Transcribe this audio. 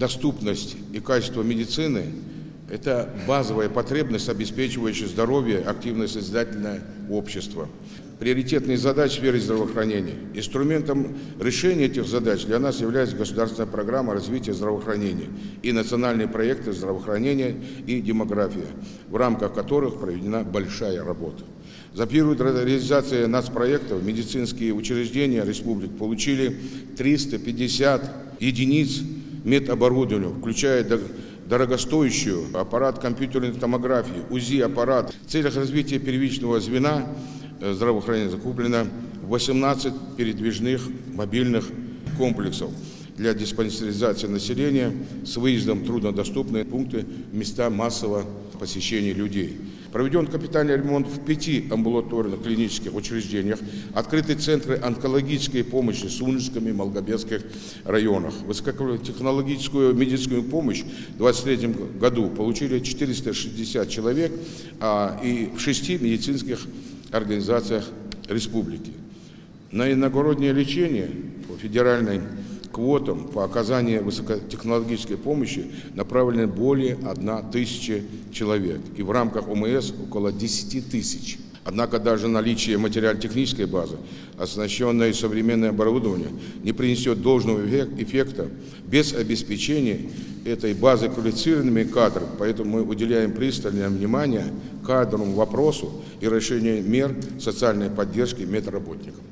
доступность и качество медицины – это базовая потребность, обеспечивающая здоровье, активное созидательное общество. Приоритетные задачи в сфере здравоохранения. Инструментом решения этих задач для нас является государственная программа развития здравоохранения и национальные проекты здравоохранения и демография, в рамках которых проведена большая работа. За период реализации нацпроектов медицинские учреждения республик получили 350 единиц медоборудования, включая дорогостоящую аппарат компьютерной томографии, УЗИ-аппарат. В целях развития первичного звена здравоохранения закуплено 18 передвижных мобильных комплексов для диспансеризации населения с выездом в труднодоступные пункты, места массового посещения людей. Проведен капитальный ремонт в 5 амбулаторных клинических учреждениях, открыты центры онкологической помощи в Сунжском и Малгобекских районах. Высокотехнологическую медицинскую помощь в 2023 году получили 460 человек и в 6 медицинских организациях республики. На иногороднее лечение по федеральным квотам по оказанию высокотехнологической помощи направлено более 1000 человек, и в рамках ОМС около 10 тысяч. Однако даже наличие материально-технической базы, оснащенной современным оборудованием, не принесет должного эффекта без обеспечения этой базы квалифицированными кадрами. Поэтому мы уделяем пристальное внимание кадровому вопросу и решению мер социальной поддержки медработникам.